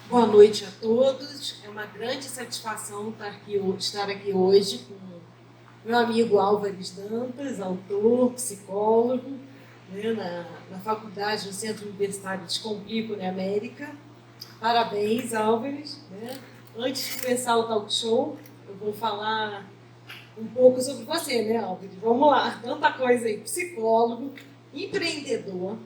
Boa noite a todos. É uma grande satisfação estar aqui hoje com meu amigo Álvares Dantas, autor, psicólogo, né, na faculdade, no Centro Universitário Descomplico, na América. Parabéns, Álvares. Né? Antes de começar o talk show, eu vou falar um pouco sobre você, né, Álvares? Vamos lá, tanta coisa aí. Psicólogo, empreendedor,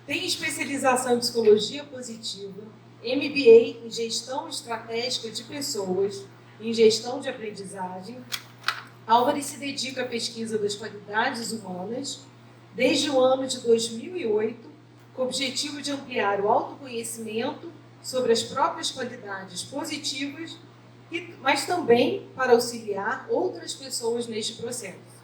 tem especialização em psicologia positiva, MBA em gestão estratégica de pessoas, em gestão de aprendizagem. Álvares se dedica à pesquisa das qualidades humanas desde o ano de 2008, com o objetivo de ampliar o autoconhecimento sobre as próprias qualidades positivas, mas também para auxiliar outras pessoas neste processo.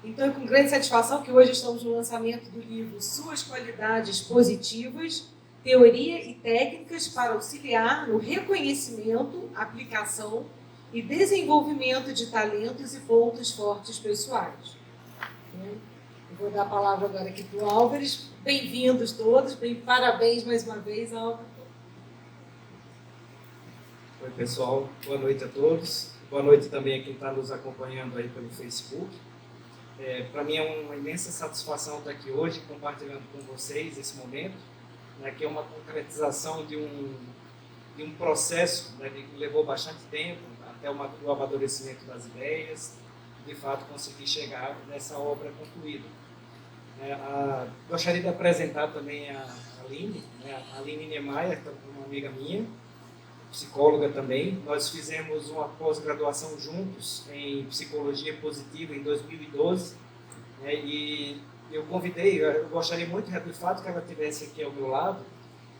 Então, é com grande satisfação que hoje estamos no lançamento do livro Suas Qualidades Positivas, Teoria e Técnicas para Auxiliar no Reconhecimento, Aplicação e Desenvolvimento de Talentos e Pontos Fortes Pessoais. Eu vou dar a palavra agora aqui para o Álvares. Bem-vindos todos, parabéns mais uma vez, Álvares. Oi, pessoal. Boa noite a todos. Boa noite também a quem está nos acompanhando aí pelo Facebook. Para mim é uma imensa satisfação estar aqui hoje compartilhando com vocês esse momento, né, que é uma concretização de um processo, né, que levou bastante tempo, até o amadurecimento das ideias, de fato conseguir chegar nessa obra concluída. Gostaria de apresentar também a Aline, né, a Aline Niemeyer, uma amiga minha, psicóloga também. Nós fizemos uma pós-graduação juntos em psicologia positiva em 2012, né, e eu gostaria muito de fato que ela estivesse aqui ao meu lado,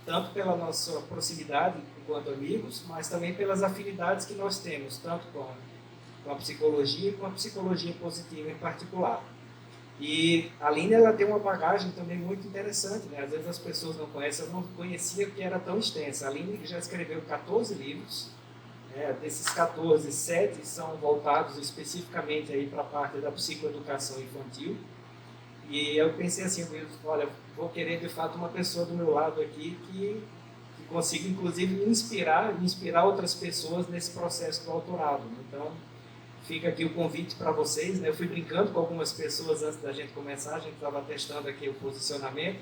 tanto pela nossa proximidade enquanto amigos, mas também pelas afinidades que nós temos, tanto com a psicologia e com a psicologia positiva em particular. E a Aline, ela tem uma bagagem também muito interessante, né? Às vezes as pessoas não conhecem, eu não conhecia que era tão extensa. A Aline já escreveu 14 livros, né? Desses 14, 7 são voltados especificamente aí para a parte da psicoeducação infantil. E eu pensei assim, olha, vou querer de fato uma pessoa do meu lado aqui que consiga inclusive inspirar outras pessoas nesse processo do autorado. Então, fica aqui o convite para vocês, né? Eu fui brincando com algumas pessoas antes da gente começar, a gente estava testando aqui o posicionamento,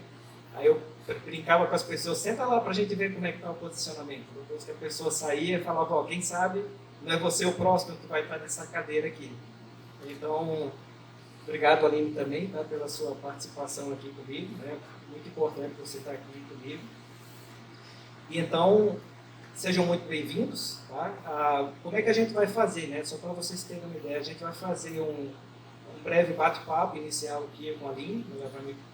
aí eu brincava com as pessoas, senta lá para a gente ver como é que está o posicionamento. Depois que a pessoa saía, falava, ó, quem sabe não é você o próximo que vai estar nessa cadeira aqui. Então, obrigado, Aline, também, tá, pela sua participação aqui comigo, né? Muito importante você estar aqui comigo. E então, sejam muito bem-vindos. Tá? Como é que a gente vai fazer? Né? Só para vocês terem uma ideia, a gente vai fazer um breve bate-papo inicial aqui com a Aline.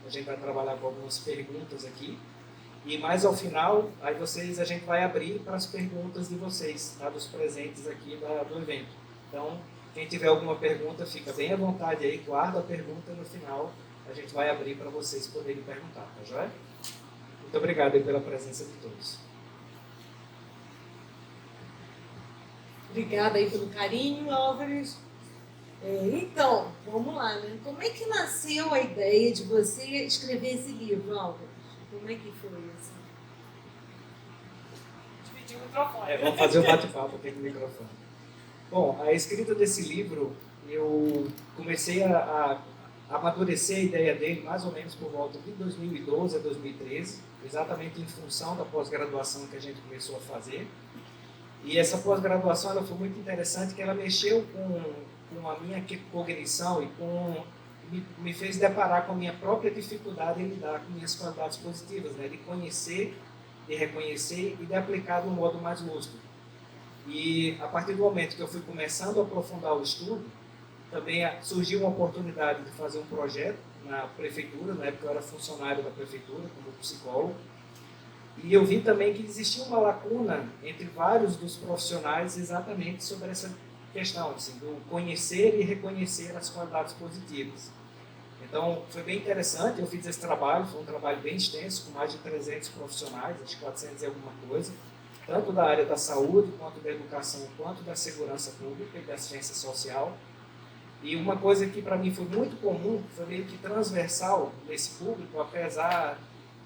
A gente vai trabalhar com algumas perguntas aqui. E mais ao final, aí a gente vai abrir para as perguntas de vocês, tá? Dos presentes aqui do evento. Então, quem tiver alguma pergunta, fica bem à vontade aí, guarda a pergunta no final. A gente vai abrir para vocês poderem perguntar, tá joia? Muito obrigado aí pela presença de todos. Obrigada aí pelo carinho, Álvares. Então, vamos lá, né? Como é que nasceu a ideia de você escrever esse livro, Álvares? Como é que foi assim? Dividir o microfone. Vamos fazer o bate-papo aqui com o microfone. Bom, a escrita desse livro, eu comecei a amadurecer a ideia dele mais ou menos por volta de 2012 a 2013, exatamente em função da pós-graduação que a gente começou a fazer. E essa pós-graduação ela foi muito interessante, que ela mexeu com a minha cognição e me fez deparar com a minha própria dificuldade em lidar com minhas qualidades positivas, né? De conhecer, de reconhecer e de aplicar de um modo mais lúcido. E a partir do momento que eu fui começando a aprofundar o estudo, também surgiu uma oportunidade de fazer um projeto na prefeitura. Na época eu era funcionário da prefeitura como psicólogo, e eu vi também que existia uma lacuna entre vários dos profissionais exatamente sobre essa questão, assim, do conhecer e reconhecer as qualidades positivas. Então, foi bem interessante, eu fiz esse trabalho, foi um trabalho bem extenso, com mais de 300 profissionais, acho que 400 e alguma coisa, tanto da área da saúde, quanto da educação, quanto da segurança pública e da assistência social. E uma coisa que para mim foi muito comum, foi meio que transversal nesse público, apesar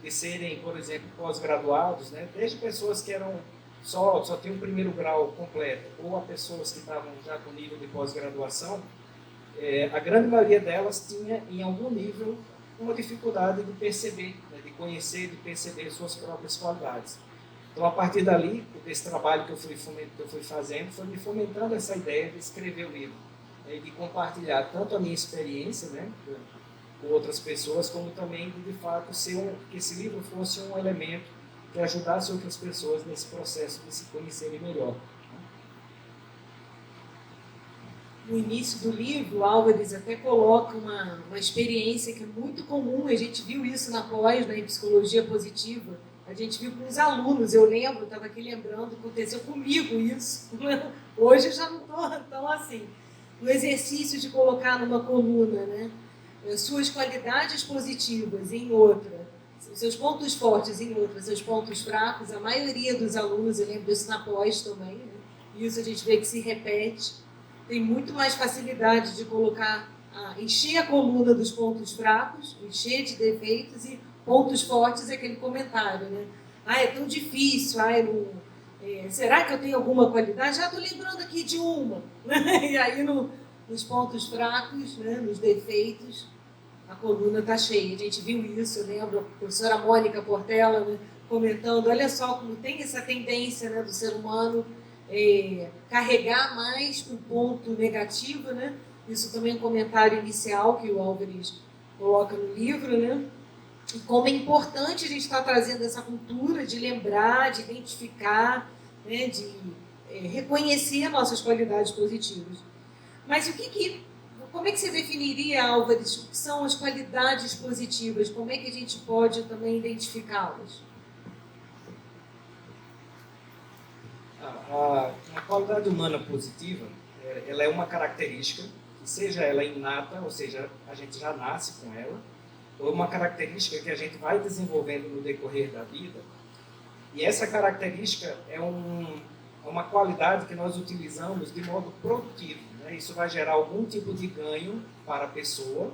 de serem, por exemplo, pós-graduados, né? Desde pessoas que eram só tinham um primeiro grau completo, ou a pessoas que estavam já com nível de pós-graduação, a grande maioria delas tinha, em algum nível, uma dificuldade de perceber, né? De conhecer, de perceber suas próprias qualidades. Então, a partir dali, desse trabalho que eu fui fazendo, foi me fomentando essa ideia de escrever o livro, né, e de compartilhar tanto a minha experiência, né, com outras pessoas, como também de fato que esse livro fosse um elemento que ajudasse outras pessoas nesse processo de se conhecerem melhor. No início do livro, Álvares até coloca uma experiência que é muito comum, a gente viu isso na pós, né, em psicologia positiva, a gente viu com os alunos, eu lembro, estava aqui lembrando, aconteceu comigo isso, hoje eu já não estou tão assim, no exercício de colocar numa coluna, né, suas qualidades positivas em outra, seus pontos fortes em outra, seus pontos fracos, a maioria dos alunos, eu lembro disso na pós também, né, isso a gente vê que se repete, tem muito mais facilidade de colocar, encher a coluna dos pontos fracos, encher de defeitos, e pontos fortes é aquele comentário, né? É tão difícil, será que eu tenho alguma qualidade? Já estou lembrando aqui de uma. E aí nos pontos fracos, né, nos defeitos, a coluna está cheia. A gente viu isso, eu lembro, a professora Mônica Portela, né, comentando, olha só como tem essa tendência, né, do ser humano carregar mais para o ponto negativo, né? Isso também é um comentário inicial que o Álvares coloca no livro, né? E como é importante a gente estar trazendo essa cultura de lembrar, de identificar, né? De reconhecer nossas qualidades positivas. Mas como é que você definiria, Álvares, o que são as qualidades positivas? Como é que a gente pode também identificá-las? A qualidade humana positiva, ela é uma característica, que seja ela inata, ou seja, a gente já nasce com ela, ou uma característica que a gente vai desenvolvendo no decorrer da vida. E essa característica é uma qualidade que nós utilizamos de modo produtivo, né? Isso vai gerar algum tipo de ganho para a pessoa,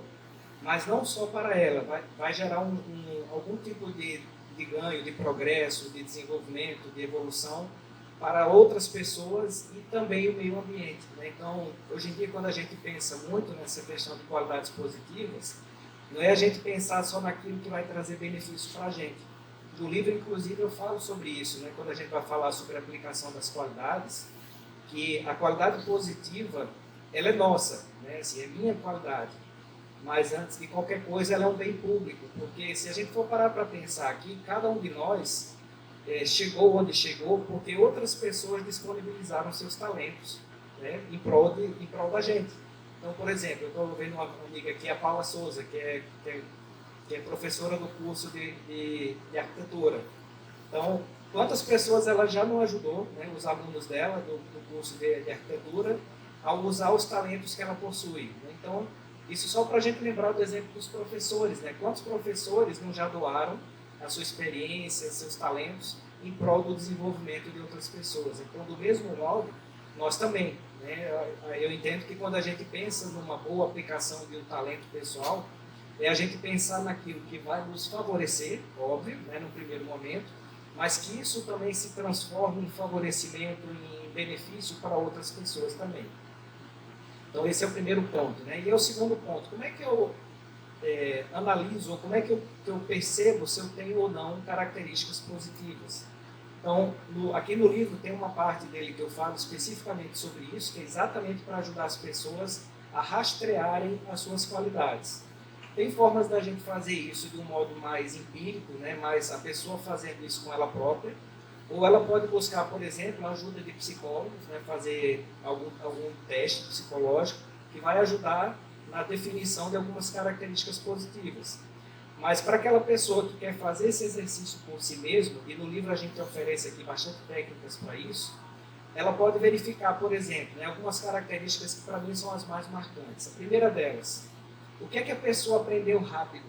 mas não só para ela, vai gerar algum tipo de ganho, de progresso, de desenvolvimento, de evolução para outras pessoas e também o meio ambiente, né? Então, hoje em dia, quando a gente pensa muito nessa questão de qualidades positivas, não é a gente pensar só naquilo que vai trazer benefício para a gente. No livro, inclusive, eu falo sobre isso, né? Quando a gente vai falar sobre a aplicação das qualidades, que a qualidade positiva, ela é nossa, né? Assim, é minha qualidade. Mas, antes de qualquer coisa, ela é um bem público, porque se a gente for parar para pensar aqui, cada um de nós chegou onde chegou porque outras pessoas disponibilizaram seus talentos, né, em prol da gente. Então, por exemplo, eu estou vendo uma amiga aqui, a Paula Souza, que é professora do curso de arquitetura. Então, quantas pessoas ela já não ajudou, né, os alunos dela do curso de arquitetura, ao usar os talentos que ela possui, né? Então, isso só para a gente lembrar do exemplo dos professores, né? Quantos professores não já doaram a sua experiência, seus talentos, em prol do desenvolvimento de outras pessoas. Então, do mesmo modo, nós também, né? Eu entendo que quando a gente pensa numa boa aplicação de um talento pessoal, é a gente pensar naquilo que vai nos favorecer, óbvio, né, no primeiro momento, mas que isso também se transforme em favorecimento, em benefício para outras pessoas também. Então, esse é o primeiro ponto, né? E é o segundo ponto, como é que eu analiso, ou como é que eu percebo se eu tenho ou não características positivas. Então, aqui no livro tem uma parte dele que eu falo especificamente sobre isso, que é exatamente para ajudar as pessoas a rastrearem as suas qualidades. Tem formas da gente fazer isso de um modo mais empírico, né, mais a pessoa fazendo isso com ela própria, ou ela pode buscar, por exemplo, a ajuda de psicólogos, né, fazer algum teste psicológico que vai ajudar na definição de algumas características positivas. Mas para aquela pessoa que quer fazer esse exercício por si mesmo, e no livro a gente oferece aqui bastante técnicas para isso, ela pode verificar, por exemplo, né, algumas características que para mim são as mais marcantes. A primeira delas, o que é que a pessoa aprendeu rápido?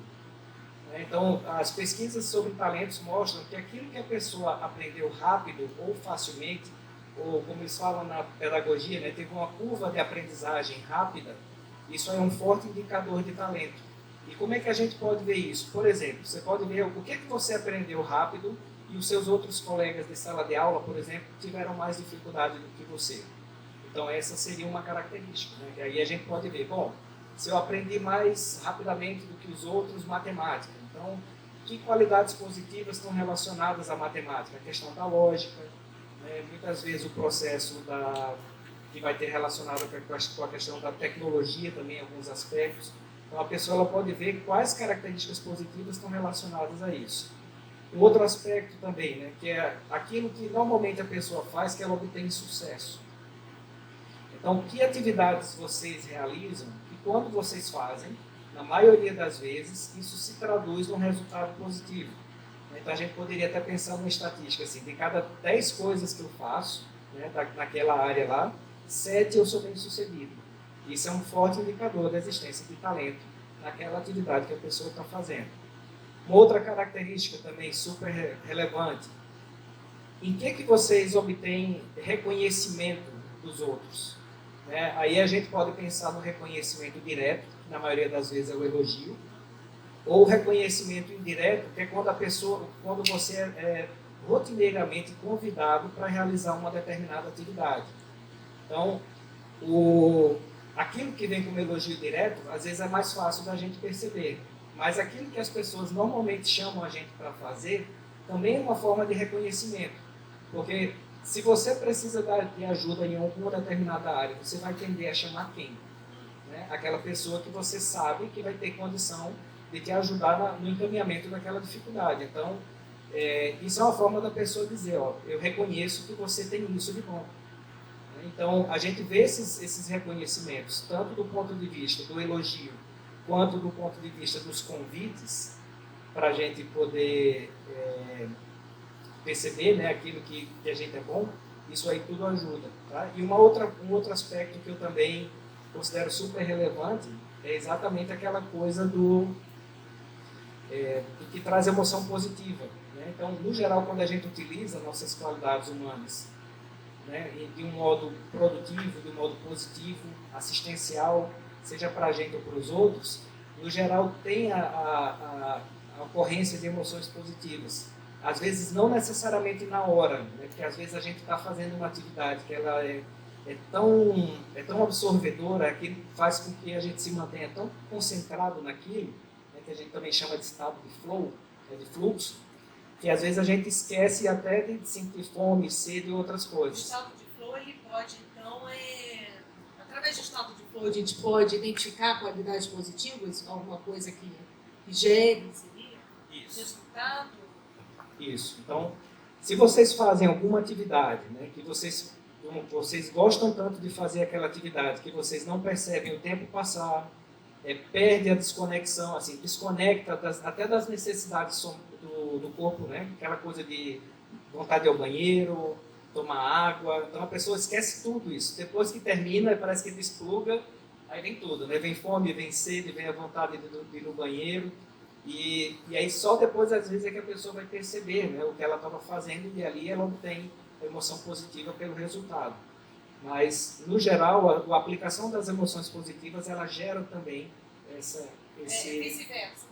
Então, as pesquisas sobre talentos mostram que aquilo que a pessoa aprendeu rápido ou facilmente, ou como eles falam na pedagogia, né, teve uma curva de aprendizagem rápida, isso é um forte indicador de talento. E como é que a gente pode ver isso? Por exemplo, você pode ver o que você aprendeu rápido e os seus outros colegas de sala de aula, por exemplo, tiveram mais dificuldade do que você. Então, essa seria uma característica, né? Que aí a gente pode ver, bom, se eu aprendi mais rapidamente do que os outros matemática, então, que qualidades positivas estão relacionadas à matemática? A questão da lógica, né? Muitas vezes o processo que vai ter relacionado com a questão da tecnologia também, em alguns aspectos. Então, a pessoa ela pode ver quais características positivas estão relacionadas a isso. Um outro aspecto também, né, que é aquilo que normalmente a pessoa faz, que ela obtém sucesso. Então, que atividades vocês realizam e quando vocês fazem, na maioria das vezes, isso se traduz num resultado positivo. Então, a gente poderia até pensar numa estatística assim, de cada 10 coisas que eu faço, né, naquela área lá, 7 eu sou bem sucedido. Isso é um forte indicador da existência de talento naquela atividade que a pessoa está fazendo. Uma outra característica também super relevante, em que vocês obtêm reconhecimento dos outros? Né? Aí a gente pode pensar no reconhecimento direto, que na maioria das vezes é o elogio, ou reconhecimento indireto, que é quando você é rotineiramente convidado para realizar uma determinada atividade. Então, aquilo que vem como elogio direto, às vezes é mais fácil da gente perceber, mas aquilo que as pessoas normalmente chamam a gente para fazer, também é uma forma de reconhecimento, porque se você precisa de ajuda em alguma determinada área, você vai tender a chamar quem? Né? Aquela pessoa que você sabe que vai ter condição de te ajudar no encaminhamento daquela dificuldade. Então, isso é uma forma da pessoa dizer, ó, eu reconheço que você tem isso de bom. Então, a gente vê esses reconhecimentos, tanto do ponto de vista do elogio, quanto do ponto de vista dos convites, para a gente poder perceber, né, aquilo que a gente é bom, isso aí tudo ajuda. Tá? E um outro aspecto que eu também considero super relevante é exatamente aquela coisa do que traz emoção positiva. Né? Então, no geral, quando a gente utiliza nossas qualidades humanas, né, de um modo produtivo, de um modo positivo, assistencial, seja para a gente ou para os outros, no geral tem a ocorrência de emoções positivas. Às vezes não necessariamente na hora, né, porque às vezes a gente está fazendo uma atividade que ela é tão absorvedora, que faz com que a gente se mantenha tão concentrado naquilo, né, que a gente também chama de estado de flow, né, de fluxo, que às vezes a gente esquece até de sentir fome, sede e outras coisas. O estado de flow, ele pode, então, através do estado de flow, a gente pode identificar qualidades positivas, alguma coisa que gere, seria? Isso. Resultado? Isso. Então, se vocês fazem alguma atividade, né, que vocês gostam tanto de fazer aquela atividade, que vocês não percebem o tempo passar, perde a desconexão, assim, desconecta até das necessidades do corpo, né? Aquela coisa de vontade de ir ao banheiro, tomar água. Então a pessoa esquece tudo isso. Depois que termina, parece que despluga, aí vem tudo, né? Vem fome, vem sede, vem a vontade de ir no banheiro. E aí só depois, às vezes, é que a pessoa vai perceber, né, o que ela estava fazendo e ali ela obtém emoção positiva pelo resultado. Mas, no geral, a aplicação das emoções positivas, ela gera também esse... vice-versa.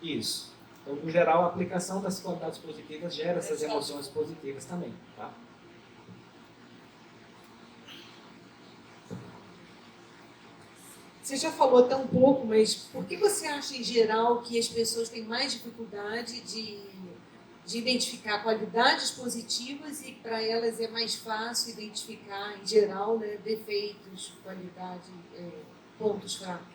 Isso. Então, no geral, a aplicação das qualidades positivas gera essas emoções positivas também. Tá? Você já falou até um pouco, mas por que você acha, em geral, que as pessoas têm mais dificuldade de identificar qualidades positivas e para elas é mais fácil identificar, em geral, né, defeitos, qualidade, pontos fracos?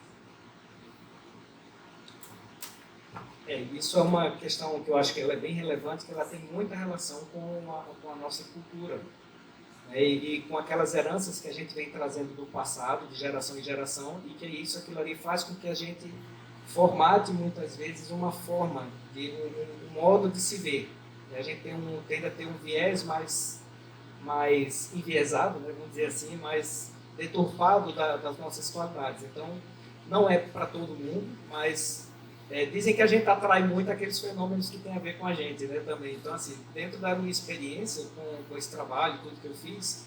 Isso é uma questão que eu acho que ela é bem relevante, que ela tem muita relação com a nossa cultura, né, e com aquelas heranças que a gente vem trazendo do passado, de geração em geração, e que aquilo ali faz com que a gente formate muitas vezes uma forma, um modo de se ver. A gente tende a ter um viés mais enviesado, né, vamos dizer assim, mais deturpado das nossas qualidades. Então, não é para todo mundo, mas dizem que a gente atrai muito aqueles fenômenos que tem a ver com a gente, né, também. Então, assim, dentro da minha experiência com esse trabalho, tudo que eu fiz,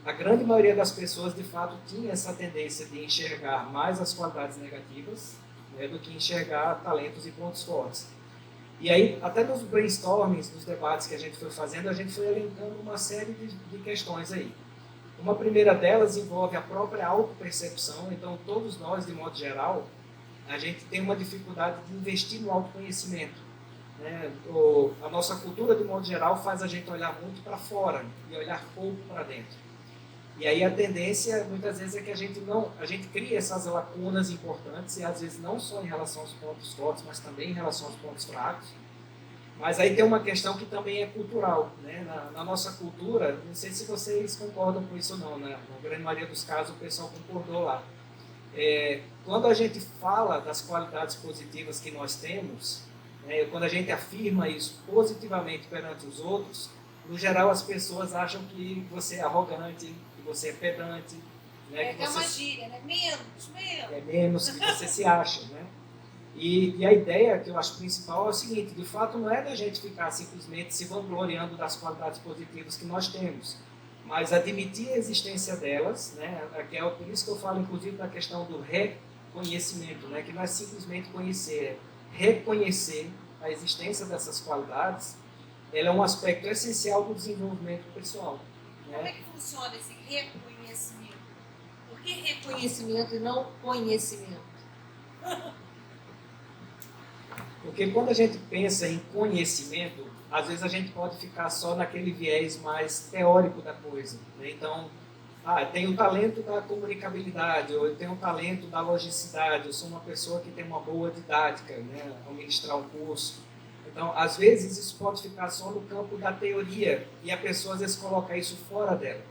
a grande maioria das pessoas, de fato, tinha essa tendência de enxergar mais as qualidades negativas né, do que enxergar talentos e pontos fortes. E aí, até nos brainstormings, nos debates que a gente foi fazendo, a gente foi elencando uma série de questões aí. Uma primeira delas envolve a própria autopercepção. Então, todos nós, de modo geral, a gente tem uma dificuldade de investir no autoconhecimento, né? A nossa cultura, de modo geral, faz a gente olhar muito para fora e olhar pouco para dentro. E aí a tendência, muitas vezes, é que a gente cria essas lacunas importantes, e às vezes não só em relação aos pontos fortes, mas também em relação aos pontos fracos. Mas aí tem uma questão que também é cultural, né? Na nossa cultura, não sei se vocês concordam com isso ou não, né? Na grande maioria dos casos o pessoal concordou lá. Quando a gente fala das qualidades positivas que nós temos, né, quando a gente afirma isso positivamente perante os outros, no geral as pessoas acham que você é arrogante, que você é pedante, né, que É você uma gíria, né? Menos. é menos, que você se acha, né? E a ideia que eu acho principal é o seguinte: de fato não é da gente ficar simplesmente se vangloriando das qualidades positivas que nós temos, mas admitir a existência delas, né? Que é por isso que eu falo inclusive da questão do reconhecimento, né? Que não é simplesmente conhecer, é reconhecer a existência dessas qualidades. Ela é um aspecto essencial do desenvolvimento pessoal, né? Como é que funciona esse reconhecimento? Por que reconhecimento e não conhecimento? Porque quando a gente pensa em conhecimento, às vezes a gente pode ficar só naquele viés mais teórico da coisa, né? Então, eu tenho o talento da comunicabilidade, ou eu tenho o talento da logicidade, eu sou uma pessoa que tem uma boa didática, né, ao ministrar um curso. Então, às vezes isso pode ficar só no campo da teoria, e a pessoa às vezes coloca isso fora dela.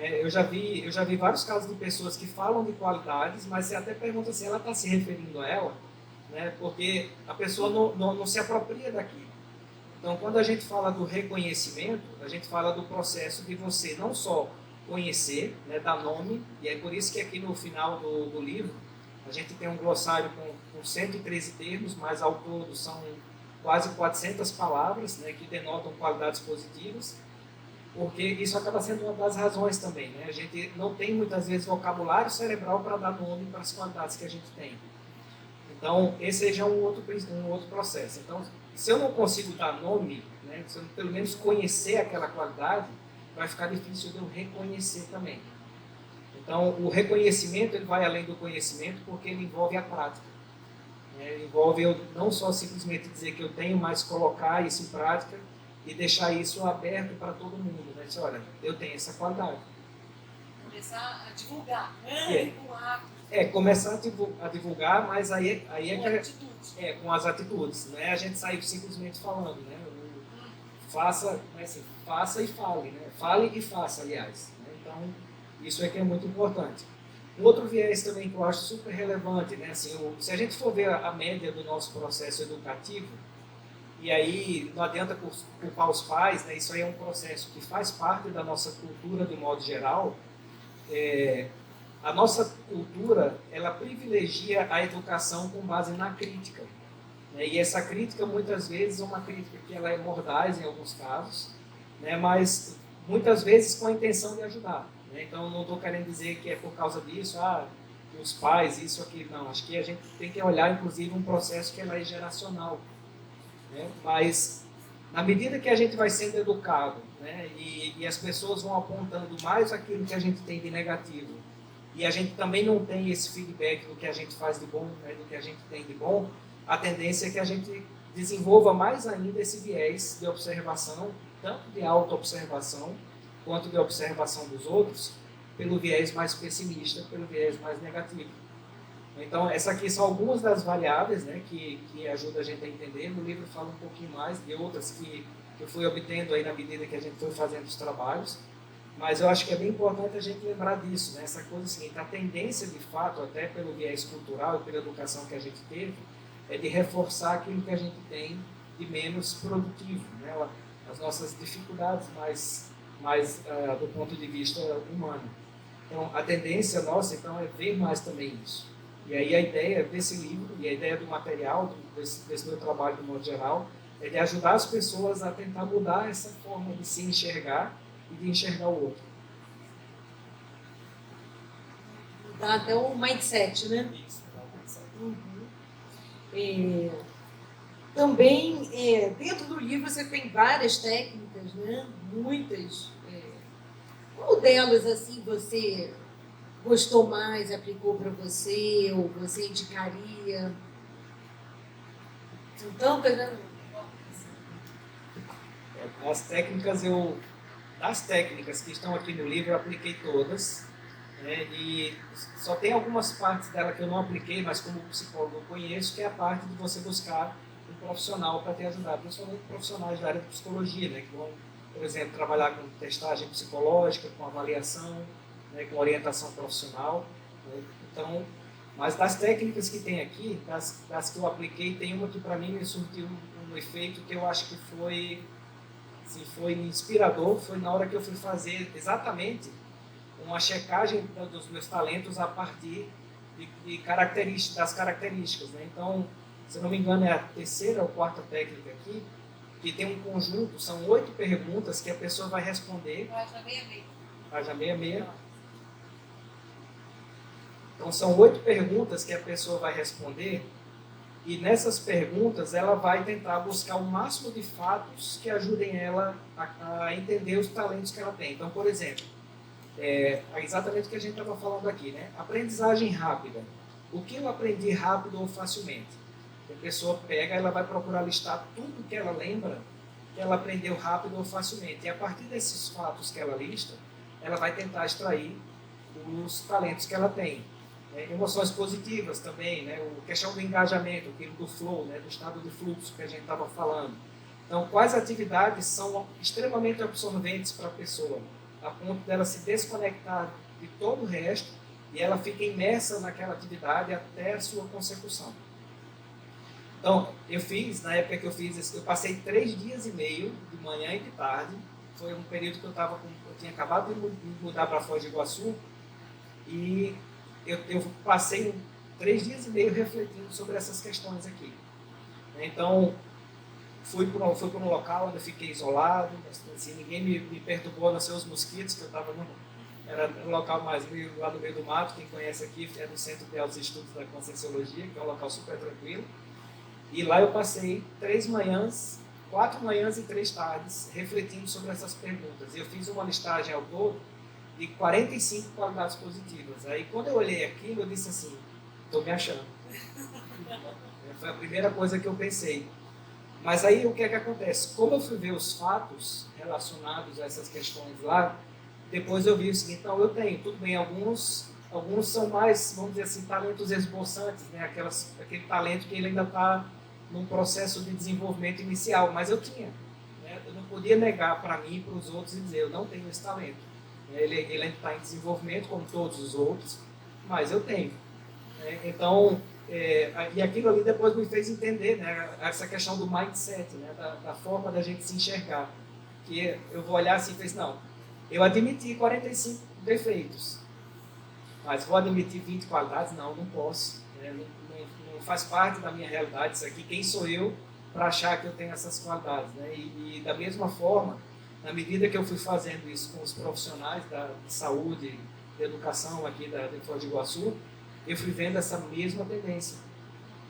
Eu já vi vários casos de pessoas que falam de qualidades, mas você até pergunta se ela está se referindo a ela, né? Porque a pessoa não se apropria daquilo. Então, quando a gente fala do reconhecimento, a gente fala do processo de você não só conhecer, né, dar nome, e é por isso que aqui no final do livro a gente tem um glossário com 113 termos, mas ao todo são quase 400 palavras, né, que denotam qualidades positivas, porque isso acaba sendo uma das razões também, né? A gente não tem muitas vezes vocabulário cerebral para dar nome para as qualidades que a gente tem. Então, esse já é um outro processo. Então, se eu não consigo dar nome, né, se eu pelo menos conhecer aquela qualidade, vai ficar difícil de eu reconhecer também. Então, o reconhecimento ele vai além do conhecimento, porque ele envolve a prática. Ele envolve eu não só simplesmente dizer que eu tenho, mas colocar isso em prática e deixar isso aberto para todo mundo. Né? Dizer, olha, eu tenho essa qualidade. Começar a divulgar, começar a divulgar, mas aí com as atitudes, não é a gente sair simplesmente falando, né? Faça e fale, né? Fale e faça, aliás. Né? Então, isso é que é muito importante. Um outro viés também que eu acho super relevante, né? Assim, se a gente for ver a média do nosso processo educativo, e aí não adianta culpar os pais, né? Isso aí é um processo que faz parte da nossa cultura de modo geral. A nossa cultura, ela privilegia a educação com base na crítica, né? E essa crítica, muitas vezes, é uma crítica que ela é mordaz em alguns casos, né? Mas muitas vezes com a intenção de ajudar, né? Então, não estou querendo dizer que é por causa disso, os pais, isso, aquilo, não. Acho que a gente tem que olhar, inclusive, um processo que ela é geracional, né? Mas, na medida que a gente vai sendo educado, né? E as pessoas vão apontando mais aquilo que a gente tem de negativo, e a gente também não tem esse feedback do que a gente faz de bom, né, do que a gente tem de bom, a tendência é que a gente desenvolva mais ainda esse viés de observação, tanto de auto-observação, quanto de observação dos outros, pelo viés mais pessimista, pelo viés mais negativo. Então, essas aqui são algumas das variáveis, né, que ajudam a gente a entender. No livro fala um pouquinho mais de outras que eu fui obtendo aí na medida que a gente foi fazendo os trabalhos. Mas eu acho que é bem importante a gente lembrar disso, né? Essa coisa seguinte, a tendência de fato, até pelo viés cultural e pela educação que a gente teve, é de reforçar aquilo que a gente tem de menos produtivo, né? As nossas dificuldades mais do ponto de vista humano. Então, a tendência nossa, então, é ver mais também isso. E aí a ideia desse livro, e a ideia do material, desse meu trabalho de modo geral, é de ajudar as pessoas a tentar mudar essa forma de se enxergar e de enxergar o outro. Dá até um mindset, né? Isso, Uhum. Também, dentro do livro, você tem várias técnicas, né? Muitas. Qual delas, assim, você gostou mais, aplicou para você, ou você indicaria? São tantas, né? Das técnicas que estão aqui no livro, eu apliquei todas, né? E só tem algumas partes dela que eu não apliquei, mas como psicólogo eu conheço, que é a parte de você buscar um profissional para te ajudar, principalmente profissionais da área de psicologia, né? Que vão, por exemplo, trabalhar com testagem psicológica, com avaliação, né? Com orientação profissional, né? Então, mas das técnicas que tem aqui, das que eu apliquei, tem uma que para mim me surtiu um efeito que eu acho que foi inspirador, foi na hora que eu fui fazer exatamente uma checagem dos meus talentos a partir das características, né? Então, se eu não me engano, é a terceira ou quarta técnica aqui, que tem um conjunto, são 8 perguntas que a pessoa vai responder. Página 66. Página 66. Então, são 8 perguntas que a pessoa vai responder, e nessas perguntas ela vai tentar buscar o máximo de fatos que ajudem ela a entender os talentos que ela tem. Então, por exemplo, exatamente o que a gente estava falando aqui, né? Aprendizagem rápida. O que eu aprendi rápido ou facilmente? A pessoa pega, ela vai procurar listar tudo que ela lembra que ela aprendeu rápido ou facilmente. E a partir desses fatos que ela lista, ela vai tentar extrair os talentos que ela tem. Emoções positivas também, né? A questão do engajamento, aquilo do flow, né? Do estado de fluxo que a gente estava falando. Então, quais atividades são extremamente absorventes para a pessoa, a ponto dela se desconectar de todo o resto e ela fica imersa naquela atividade até a sua consecução. Então, na época que eu fiz, eu passei 3 dias e meio, de manhã e de tarde. Foi um período que eu tinha acabado de mudar para Foz do Iguaçu, e eu passei 3 dias e meio refletindo sobre essas questões aqui. Então, fui para um local onde eu fiquei isolado, assim, ninguém me perturbou, a não ser os mosquitos, que eu estava era um local mais lá no meio do mato. Quem conhece aqui é no Centro de Altos Estudos da Conscienciologia, que é um local super tranquilo. E lá eu passei 4 manhãs e 3 tardes refletindo sobre essas perguntas. E eu fiz uma listagem ao todo de 45 qualidades positivas. Aí, quando eu olhei aquilo, eu disse assim, estou me achando. Foi a primeira coisa que eu pensei. Mas aí, o que é que acontece? Como eu fui ver os fatos relacionados a essas questões lá, depois eu vi o seguinte, então eu tenho, tudo bem, alguns são mais, vamos dizer assim, talentos esboçantes, né? Aquele talento que ele ainda está num processo de desenvolvimento inicial, mas eu tinha. Né? Eu não podia negar para mim e para os outros e dizer, eu não tenho esse talento. Ele ainda está em desenvolvimento, como todos os outros, mas eu tenho. Então, e aquilo ali depois me fez entender, né, essa questão do mindset, né, da forma da gente se enxergar. Que eu vou olhar assim e pensar, não, eu admiti 45 defeitos, mas vou admitir 20 qualidades? Não, não posso. Né, não faz parte da minha realidade isso aqui. Quem sou eu para achar que eu tenho essas qualidades? Né? E da mesma forma, na medida que eu fui fazendo isso com os profissionais de saúde, de educação aqui de Foz do Iguaçu, eu fui vendo essa mesma tendência.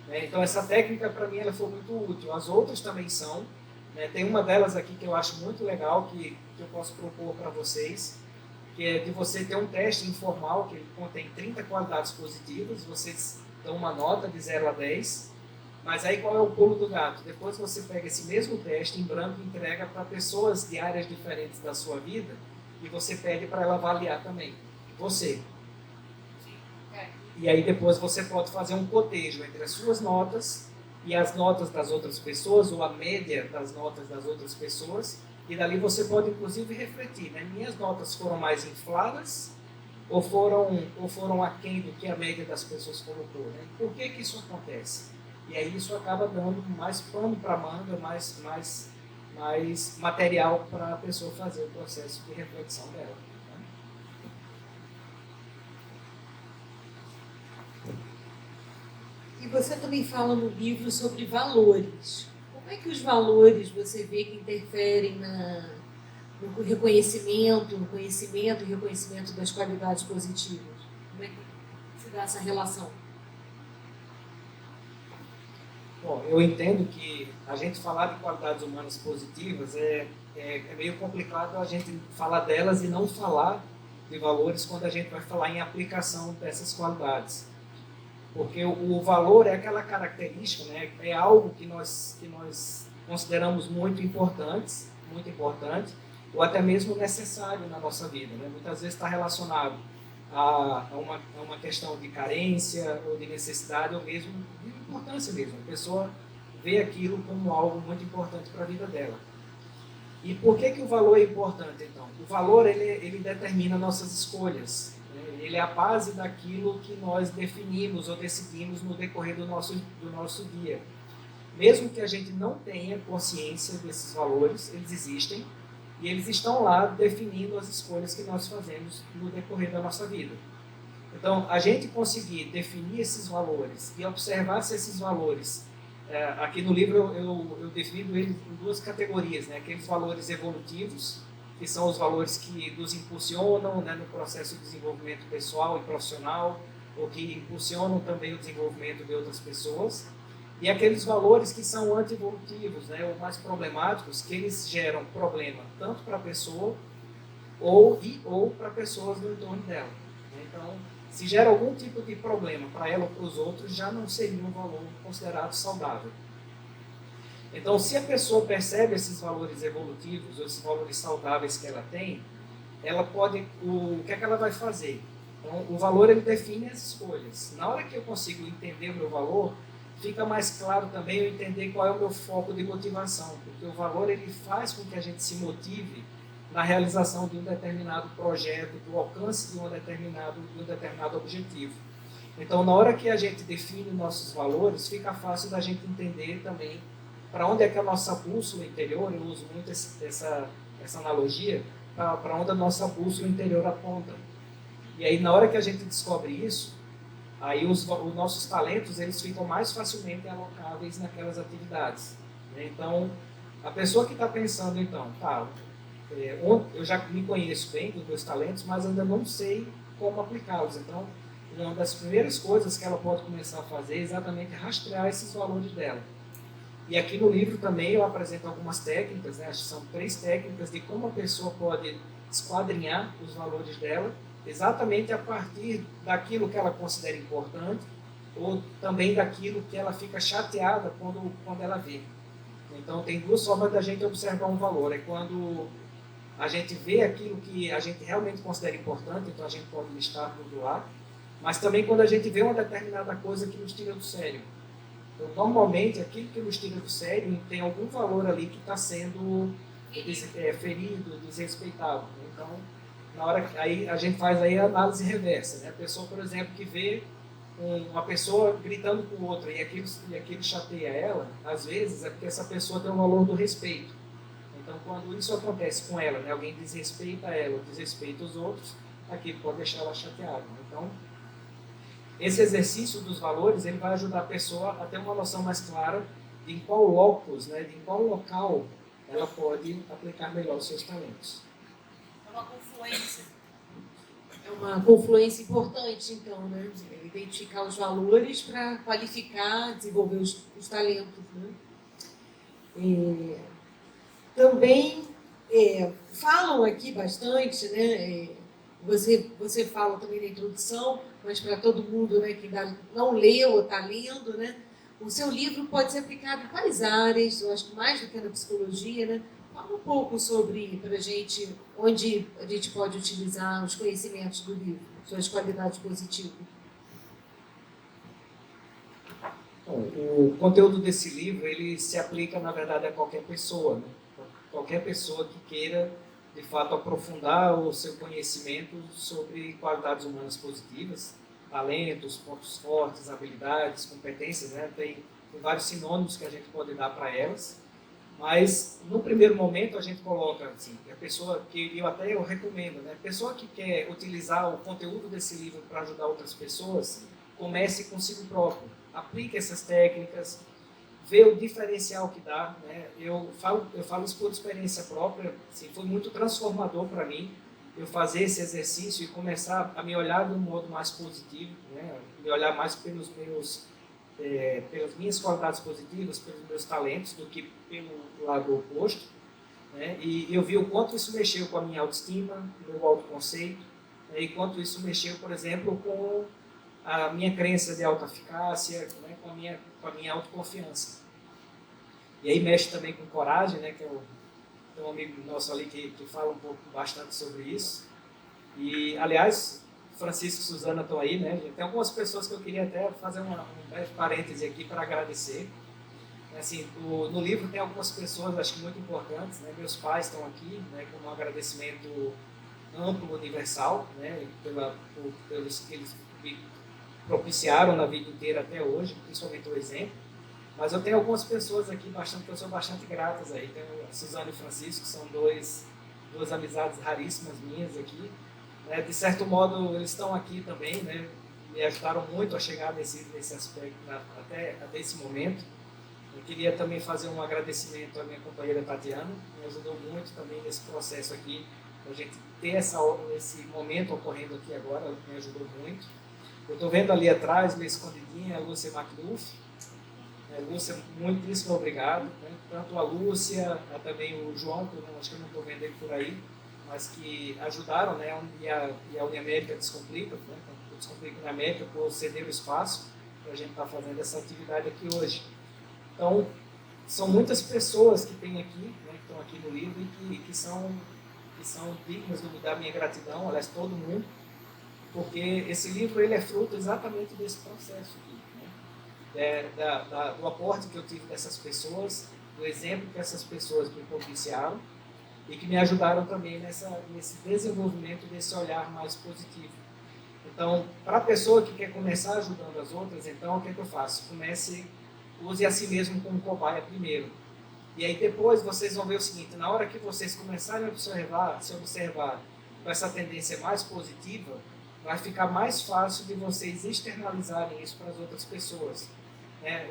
Né? Então, essa técnica, para mim, ela foi muito útil. As outras também são. Né? Tem uma delas aqui que eu acho muito legal, que eu posso propor para vocês, que é de você ter um teste informal, que contém 30 qualidades positivas, vocês dão uma nota de 0 a 10, mas aí qual é o pulo do gato? Depois você pega esse mesmo teste em branco e entrega para pessoas de áreas diferentes da sua vida, e você pede para ela avaliar também. Você. E aí depois você pode fazer um cotejo entre as suas notas e as notas das outras pessoas, ou a média das notas das outras pessoas, e dali você pode inclusive refletir, né? Minhas notas foram mais infladas ou foram aquém do que a média das pessoas colocou, né? Por que isso acontece? E aí isso acaba dando mais pano para manga, mais material para a pessoa fazer o processo de reflexão dela. E você também fala no livro sobre valores. Como é que os valores você vê que interferem no reconhecimento, no conhecimento e reconhecimento das qualidades positivas? Como é que se dá essa relação? Bom, eu entendo que a gente falar de qualidades humanas positivas é meio complicado a gente falar delas e não falar de valores quando a gente vai falar em aplicação dessas qualidades. Porque o valor é aquela característica, né? É algo que nós consideramos muito importante, ou até mesmo necessário na nossa vida. Né? Muitas vezes está relacionado a uma questão de carência, ou de necessidade, ou mesmo de importância mesmo. A pessoa vê aquilo como algo muito importante para a vida dela. E por que o valor é importante, então? O valor, ele determina nossas escolhas. Né? Ele é a base daquilo que nós definimos ou decidimos no decorrer do nosso dia. Mesmo que a gente não tenha consciência desses valores, eles existem e eles estão lá definindo as escolhas que nós fazemos no decorrer da nossa vida. Então, a gente conseguir definir esses valores e observar se esses valores, aqui no livro eu defino eles em duas categorias, né? Aqueles valores evolutivos, que são os valores que nos impulsionam, né, no processo de desenvolvimento pessoal e profissional, ou que impulsionam também o desenvolvimento de outras pessoas, e aqueles valores que são anti-evolutivos, né, ou mais problemáticos, que eles geram problema tanto para a pessoa ou para pessoas no entorno dela. Então, se gera algum tipo de problema para ela ou para os outros, já não seria um valor considerado saudável. Então, se a pessoa percebe esses valores evolutivos, esses valores saudáveis que ela tem, ela pode, o que é que ela vai fazer? Então, o valor, ele define as escolhas. Na hora que eu consigo entender o meu valor, fica mais claro também eu entender qual é o meu foco de motivação, porque o valor, ele faz com que a gente se motive na realização de um determinado projeto, do alcance de um determinado objetivo. Então, na hora que a gente define nossos valores, fica fácil da gente entender também para onde é que a nossa bússola interior, eu uso muito essa analogia, para onde a nossa bússola interior aponta. E aí, na hora que a gente descobre isso, aí os nossos talentos, eles ficam mais facilmente alocáveis naquelas atividades. Então, a pessoa que está pensando, então, tá, eu já me conheço bem dos meus talentos, mas ainda não sei como aplicá-los. Então, uma das primeiras coisas que ela pode começar a fazer é exatamente rastrear esses valores dela. E aqui no livro também eu apresento algumas técnicas, né? Acho que são 3 técnicas de como a pessoa pode esquadrinhar os valores dela, exatamente a partir daquilo que ela considera importante, ou também daquilo que ela fica chateada quando ela vê. Então, tem 2 formas da gente observar um valor. É quando a gente vê aquilo que a gente realmente considera importante, então a gente pode listar tudo lá, mas também quando a gente vê uma determinada coisa que nos tira do sério. Então, normalmente, aquilo que nos tira do sério tem algum valor ali que está sendo ferido, desrespeitado. Então, na hora que aí a gente faz aí a análise reversa. Né? A pessoa, por exemplo, que vê uma pessoa gritando com outra e aquilo chateia ela, às vezes é porque essa pessoa tem o valor do respeito. Então, quando isso acontece com ela, né, alguém desrespeita ela, desrespeita os outros, aquilo pode deixar ela chateada. Então, esse exercício dos valores, ele vai ajudar a pessoa a ter uma noção mais clara de em qual locus, né, de em qual local ela pode aplicar melhor os seus talentos. É uma confluência. É uma confluência importante, então, né? Identificar os valores para qualificar, desenvolver os talentos, né? Também falam aqui bastante, né? Você fala também na introdução, mas para todo mundo, né, que ainda não leu ou está lendo, né? O seu livro pode ser aplicado em quais áreas? Eu acho que mais do que na psicologia, né? Fala um pouco sobre, para a gente, onde a gente pode utilizar os conhecimentos do livro, suas qualidades positivas. Bom, o conteúdo desse livro, ele se aplica, na verdade, a qualquer pessoa, né? Qualquer pessoa que queira, de fato, aprofundar o seu conhecimento sobre qualidades humanas positivas, talentos, pontos fortes, habilidades, competências, né? Tem vários sinônimos que a gente pode dar para elas. Mas, no primeiro momento, a gente coloca, assim, a pessoa que eu recomendo, né? A pessoa que quer utilizar o conteúdo desse livro para ajudar outras pessoas, comece consigo próprio. Aplique essas técnicas, vê o diferencial que dá, né? Eu falo isso por experiência própria, assim, foi muito transformador para mim, eu fazer esse exercício e começar a me olhar de um modo mais positivo, né? Me olhar mais pelos meus pelas minhas qualidades positivas, pelos meus talentos, do que pelo lado oposto. Né? E eu vi o quanto isso mexeu com a minha autoestima, meu autoconceito, né? E quanto isso mexeu, por exemplo, com a minha crença de autoeficácia, né? com a minha autoconfiança. E aí mexe também com coragem, né? Que tem um amigo nosso ali que fala bastante sobre isso. E, aliás, Francisco e Suzana estão aí, né? Tem algumas pessoas que eu queria até fazer um breve parêntese aqui para agradecer. Assim, no livro tem algumas pessoas, acho que muito importantes, né? Meus pais estão aqui, né? Com um agradecimento amplo, universal, né? Pelos que eles me propiciaram na vida inteira até hoje, principalmente o exemplo. Mas eu tenho algumas pessoas aqui que eu sou bastante gratas aí. Tenho a Suzana e o Francisco, são duas amizades raríssimas minhas aqui. Né? De certo modo, eles estão aqui também, né? Me ajudaram muito a chegar nesse aspecto, até esse momento. Eu queria também fazer um agradecimento à minha companheira Tatiana, que me ajudou muito também nesse processo aqui, para a gente ter esse momento ocorrendo aqui agora, ela me ajudou muito. Eu estou vendo ali atrás, meio escondidinha, a Lúcia Macluf. Lúcia, muitíssimo obrigado. Né? Tanto a Lúcia, também o João, que acho que eu não estou vendo ele por aí, mas que ajudaram, né? E a Uniamérica Descomplica, né? O Descomplica Uniamérica, por ceder o espaço para a gente estar fazendo essa atividade aqui hoje. Então, são muitas pessoas que tem aqui, né, que estão aqui no livro e que são dignas da minha gratidão, aliás, todo mundo, porque esse livro ele é fruto exatamente desse processo aqui, né? Do aporte que eu tive dessas pessoas, do exemplo que essas pessoas me propiciaram e que me ajudaram também nesse desenvolvimento desse olhar mais positivo. Então, para a pessoa que quer começar ajudando as outras, então, o que é que eu faço? Use a si mesmo como cobaia primeiro. E aí depois vocês vão ver o seguinte, na hora que vocês começarem a se observar com essa tendência mais positiva, vai ficar mais fácil de vocês externalizarem isso para as outras pessoas.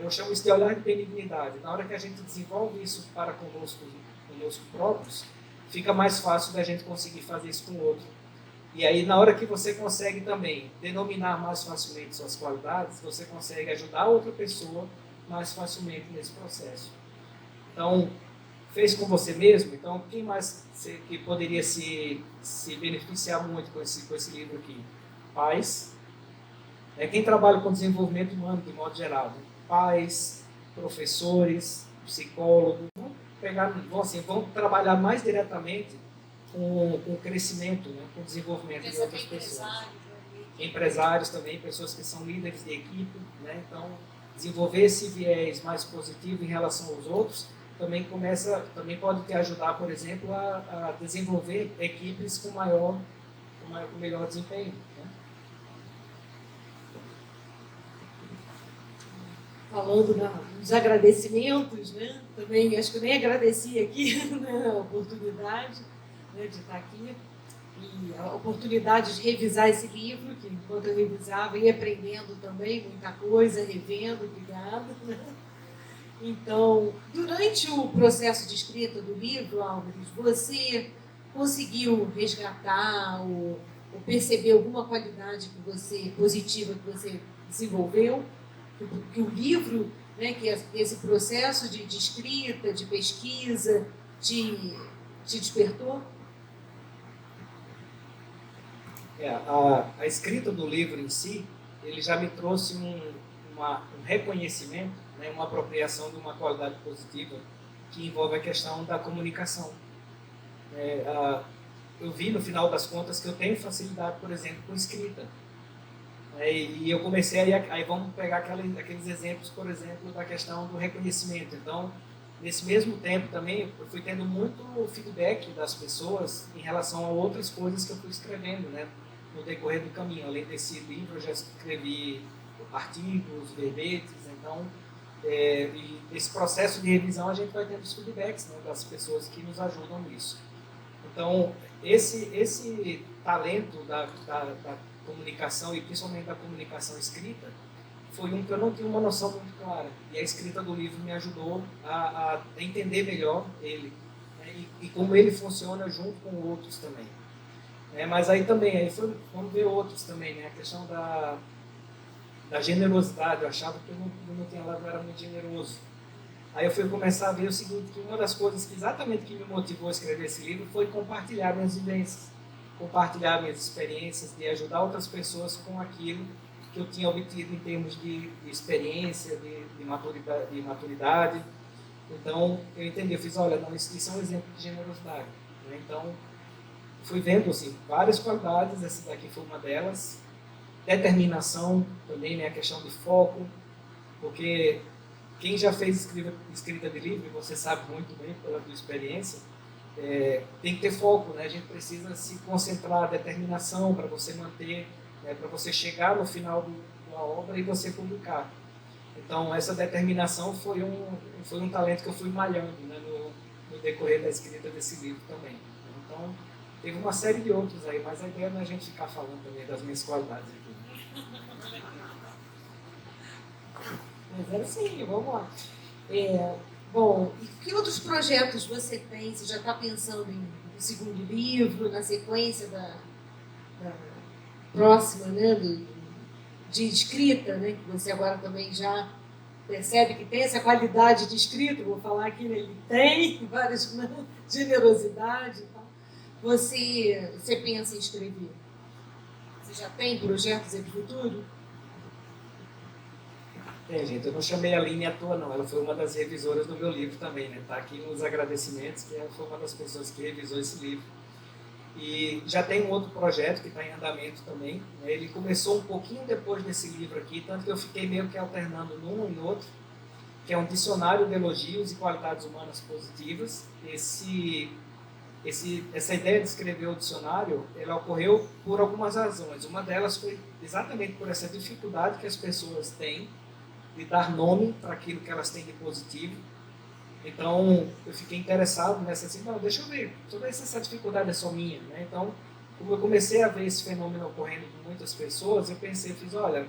Eu chamo isso de olhar de benignidade. Na hora que a gente desenvolve isso para conosco próprios, fica mais fácil da gente conseguir fazer isso com o outro. E aí, na hora que você consegue também denominar mais facilmente suas qualidades, você consegue ajudar outra pessoa mais facilmente nesse processo. Então, fez com você mesmo? Então, quem mais que poderia se beneficiar muito com esse livro aqui? Pais. Quem trabalha com desenvolvimento humano, de modo geral. Né? Pais, professores, psicólogos. Vão trabalhar mais diretamente com o crescimento, né? Com o desenvolvimento de outras pessoas. Empresários também, pessoas que são líderes de equipe. Né? Então, desenvolver esse viés mais positivo em relação aos outros também pode te ajudar, por exemplo, a desenvolver equipes com melhor desempenho. Né? Falando dos agradecimentos, né? Também acho que eu nem agradeci aqui né? A oportunidade, né, de estar aqui e a oportunidade de revisar esse livro, que enquanto eu revisava ia aprendendo também muita coisa, revendo, obrigada. Né? Então, durante o processo de escrita do livro, Álvares, você conseguiu resgatar ou perceber alguma qualidade positiva que você desenvolveu? Que o livro, né, que esse processo de escrita, de pesquisa, te despertou? A escrita do livro em si, ele já me trouxe um reconhecimento, né, uma apropriação de uma qualidade positiva que envolve a questão da comunicação. Eu vi, no final das contas, que eu tenho facilidade, por exemplo, com escrita. E eu comecei, aí vamos pegar aqueles exemplos, por exemplo, da questão do reconhecimento. Então, nesse mesmo tempo também, eu fui tendo muito feedback das pessoas em relação a outras coisas que eu fui escrevendo, né, no decorrer do caminho. Além desse livro, eu já escrevi artigos, verbetes, então, e nesse processo de revisão a gente vai tendo os feedbacks, né, das pessoas que nos ajudam nisso. Então, esse talento da comunicação, e principalmente da comunicação escrita, foi um que eu não tinha uma noção muito clara. E a escrita do livro me ajudou a entender melhor ele, né, e como ele funciona junto com outros também. Mas aí também, vamos ver outros também, né? A questão da da generosidade. Eu achava que eu não tinha lá, eu era muito generoso. Aí eu fui começar a ver o seguinte, que uma das coisas que exatamente que me motivou a escrever esse livro foi compartilhar minhas vivências, compartilhar minhas experiências, de ajudar outras pessoas com aquilo que eu tinha obtido em termos de experiência, de maturidade. Então, eu entendi, eu fiz, olha, não, isso é um exemplo de generosidade. Né? Então, fui vendo assim, várias qualidades, essa daqui foi uma delas. Determinação também, né, a questão de foco, porque quem já fez escrita de livro, você sabe muito bem pela tua experiência, tem que ter foco, né? A gente precisa se concentrar, determinação para você manter, né, para você chegar no final da obra e você publicar. Então, essa determinação foi um talento que eu fui malhando, né, no decorrer da escrita desse livro também. Então, teve uma série de outros aí, mas a ideia não é a gente ficar falando também das minhas qualidades aqui. Mas era assim, vamos lá. Bom, e que outros projetos você tem? Você já está pensando no segundo livro, na sequência da próxima, né, de escrita, né, que você agora também já percebe que tem essa qualidade de escrita, vou falar aqui, né, ele tem várias, né, generosidade e tal. Você pensa em escrever? Você já tem projetos em futuro? Gente, eu não chamei a Aline à toa, não. Ela foi uma das revisoras do meu livro também, né? Está aqui nos agradecimentos, que ela foi uma das pessoas que revisou esse livro. E já tem um outro projeto que está em andamento também. Né? Ele começou um pouquinho depois desse livro aqui, tanto que eu fiquei meio que alternando num e no outro, que é um dicionário de elogios e qualidades humanas positivas. Essa ideia de escrever o dicionário, ela ocorreu por algumas razões. Uma delas foi exatamente por essa dificuldade que as pessoas têm de dar nome para aquilo que elas têm de positivo. Então, eu fiquei interessado nessa assim, não, deixa eu ver se essa dificuldade é só minha. Né? Então, como eu comecei a ver esse fenômeno ocorrendo com muitas pessoas, eu pensei, olha,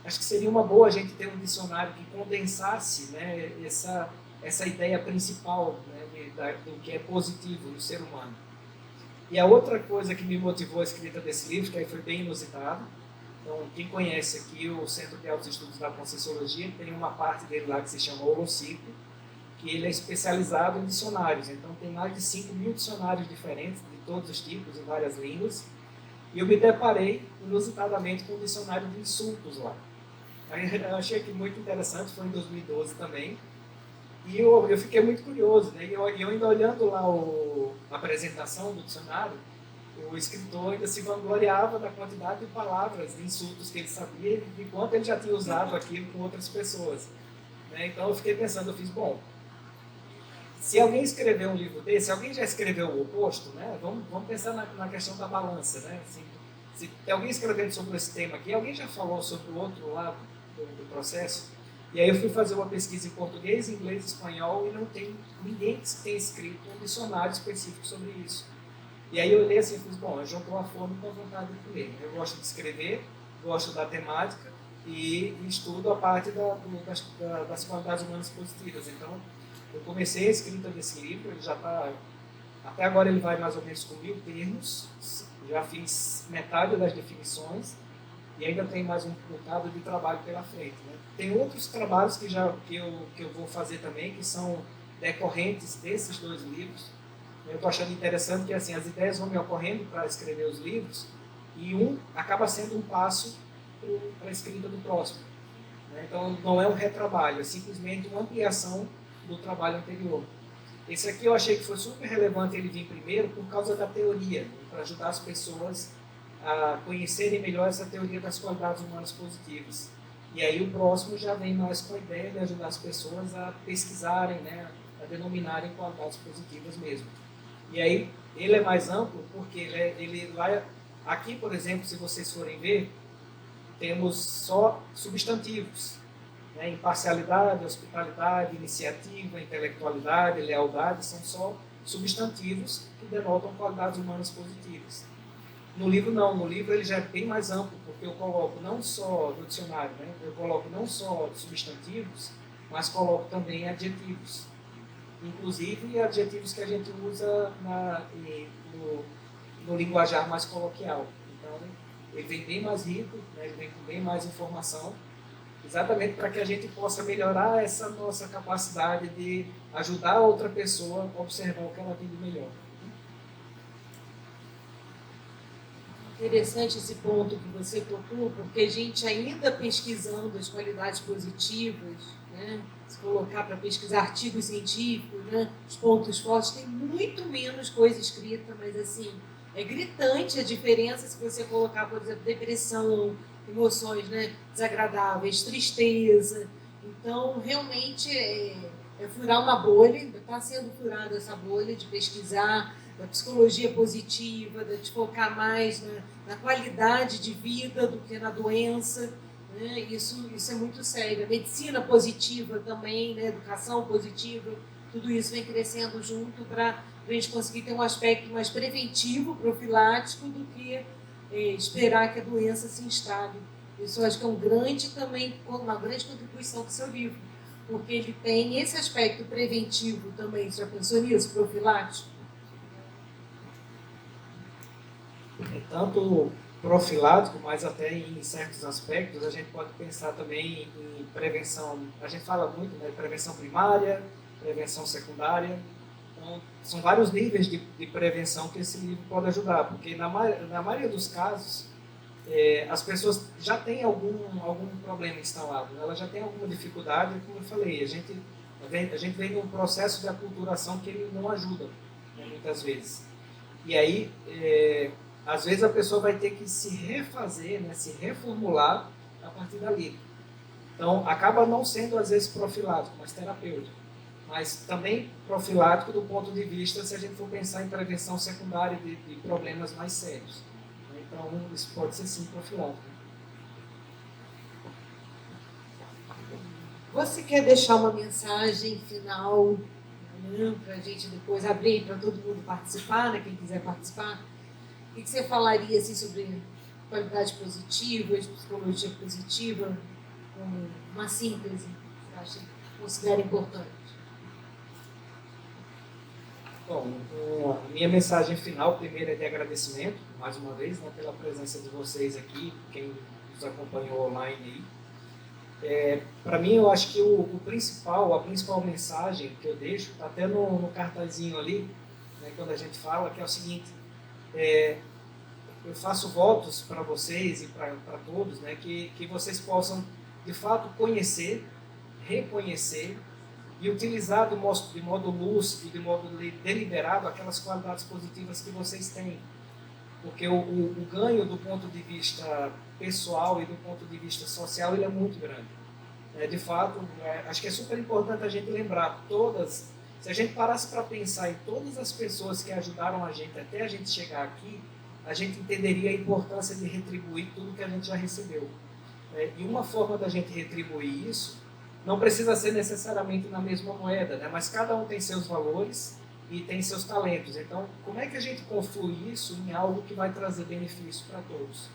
acho que seria uma boa a gente ter um dicionário que condensasse, né, essa ideia principal, né, do que é positivo no ser humano. E a outra coisa que me motivou a escrita desse livro, que aí foi bem inusitado. Então, quem conhece aqui o Centro de Altos Estudos da Conscienciologia, tem uma parte dele lá que se chama Holociclo, que ele é especializado em dicionários. Então, tem mais de 5.000 dicionários diferentes, de todos os tipos, em várias línguas. E eu me deparei, inusitadamente, com um dicionário de insultos lá. Aí, eu achei que muito interessante, foi em 2012 também. E eu fiquei muito curioso, né? E eu ainda olhando lá a apresentação do dicionário, o escritor ainda se vangloriava da quantidade de palavras, de insultos que ele sabia e de quanto ele já tinha usado aquilo com outras pessoas. Né? Então eu fiquei pensando, bom, se alguém escreveu um livro desse, se alguém já escreveu o oposto, né? Vamos pensar na questão da balança. Né? Se tem alguém escrevendo sobre esse tema aqui, alguém já falou sobre o outro lado do processo? E aí eu fui fazer uma pesquisa em português, inglês e espanhol e não tem ninguém que tenha escrito um dicionário específico sobre isso. E aí eu olhei assim e fiz, bom, eu junto a fome com a vontade de comer. Eu gosto de escrever, gosto da temática e estudo a parte das qualidades humanas positivas. Então, eu comecei a escrita desse livro, ele já está... Até agora ele vai mais ou menos com 1.000 termos, já fiz metade das definições e ainda tem mais um bocado de trabalho pela frente. Né? Tem outros trabalhos que eu vou fazer também, que são decorrentes desses 2 livros. Eu estou achando interessante que assim, as ideias vão me ocorrendo para escrever os livros e acaba sendo um passo para a escrita do próximo. Né? Então, não é um retrabalho, é simplesmente uma ampliação do trabalho anterior. Esse aqui eu achei que foi super relevante ele vir primeiro por causa da teoria, né? Para ajudar as pessoas a conhecerem melhor essa teoria das qualidades humanas positivas. E aí o próximo já vem mais com a ideia de ajudar as pessoas a pesquisarem, né? A denominarem qualidades positivas mesmo. E aí, ele é mais amplo porque ele vai... Aqui, por exemplo, se vocês forem ver, temos só substantivos. Né? Imparcialidade, hospitalidade, iniciativa, intelectualidade, lealdade, são só substantivos que denotam qualidades humanas positivas. No livro, não. No livro, ele já é bem mais amplo, porque eu coloco não só, no dicionário, né? Eu coloco não só substantivos, mas coloco também adjetivos. Inclusive adjetivos que a gente usa no linguajar mais coloquial. Então, ele vem bem mais rico, né? Ele vem com bem mais informação, exatamente para que a gente possa melhorar essa nossa capacidade de ajudar a outra pessoa a observar o que ela tem de melhor. Interessante esse ponto que você tocou, porque a gente ainda pesquisando as qualidades positivas, né, se colocar para pesquisar artigos científicos, né, os pontos fortes, tem muito menos coisa escrita, mas assim, é gritante a diferença se você colocar, por exemplo, depressão, emoções, né, desagradáveis, tristeza. Então, realmente é furar uma bolha, está sendo furada essa bolha de pesquisar da psicologia positiva, de focar mais na qualidade de vida do que na doença. Né? Isso é muito sério. A medicina positiva também, né? Educação positiva, tudo isso vem crescendo junto para a gente conseguir ter um aspecto mais preventivo, profilático, do que esperar que a doença se instale. Isso eu acho que é uma grande contribuição do seu livro, porque ele tem esse aspecto preventivo também. Você já pensou nisso, profilático? É tanto profilático, mas até em certos aspectos a gente pode pensar também em prevenção. A gente fala muito, né, prevenção primária, prevenção secundária. Então, são vários níveis de prevenção que esse livro pode ajudar, porque na maioria dos casos as pessoas já têm algum problema instalado, né? Elas já têm alguma dificuldade, como eu falei, a gente vem num processo de aculturação que ele não ajuda, né, muitas vezes. E aí, às vezes a pessoa vai ter que se refazer, né, se reformular a partir dali. Então, acaba não sendo, às vezes, profilático, mas terapêutico. Mas também profilático do ponto de vista, se a gente for pensar em prevenção secundária de problemas mais sérios. Então, isso pode ser, sim, profilático. Você quer deixar uma mensagem final, né, para a gente depois abrir para todo mundo participar, né, quem quiser participar? O que você falaria assim, sobre qualidade positiva, psicologia positiva, como uma síntese que você acha, considera importante? Bom, a minha mensagem final, primeiro, é de agradecimento, mais uma vez, né, pela presença de vocês aqui, quem nos acompanhou online aí. Para mim, eu acho que a principal mensagem que eu deixo, está até no cartazinho ali, né, quando a gente fala, que é o seguinte: eu faço votos para vocês e para todos, né, que vocês possam, de fato, conhecer, reconhecer e utilizar de modo lúcido, de modo deliberado, aquelas qualidades positivas que vocês têm. Porque o ganho do ponto de vista pessoal e do ponto de vista social, ele é muito grande. De fato, acho que é super importante a gente lembrar se a gente parasse para pensar em todas as pessoas que ajudaram a gente até a gente chegar aqui, a gente entenderia a importância de retribuir tudo que a gente já recebeu. E uma forma da gente retribuir isso não precisa ser necessariamente na mesma moeda, né? Mas cada um tem seus valores e tem seus talentos. Então, como é que a gente conflui isso em algo que vai trazer benefício para todos?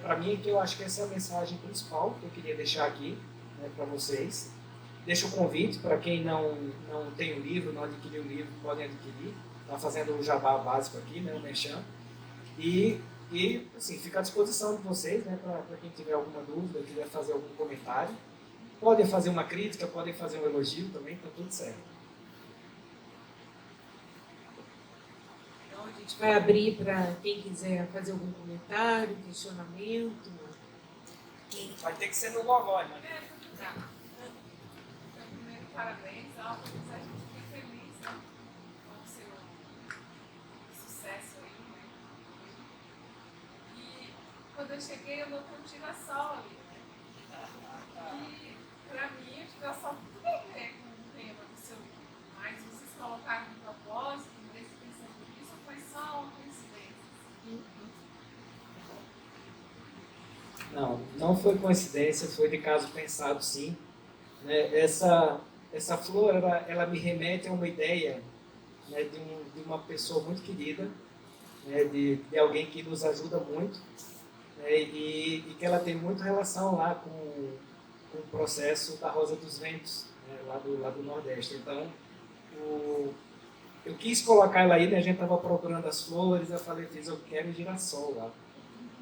Para mim, que eu acho que essa é a mensagem principal que eu queria deixar aqui, né, para vocês. Deixo o convite para quem não tem o livro, não adquiriu o livro, podem adquirir. Está fazendo o jabá básico aqui, né, o merchan. E assim, fica à disposição de vocês, né, para quem tiver alguma dúvida, quiser fazer algum comentário. Podem fazer uma crítica, podem fazer um elogio também, está tudo certo. Então, a gente vai abrir para quem quiser fazer algum comentário, questionamento. Vai ter que ser no gogó, né? Tá. Então, primeiro, parabéns. A gente fica feliz, né, com o seu sucesso aí, né? E quando eu cheguei, eu não tinha um girassol ali, né? E para mim, o girassol tudo tem a ver com o tema do seu livro. Mas vocês colocaram um propósito, desde pensando nisso, foi só uma coincidência? Não foi coincidência, foi de caso pensado, sim. Essa flor, ela me remete a uma ideia, né, de uma pessoa muito querida, né, de alguém que nos ajuda muito, né, e que ela tem muita relação lá com o processo da Rosa dos Ventos, né, lá do Nordeste. Então, eu quis colocar ela aí, né, a gente estava procurando as flores, eu falei, eu quero girassol lá.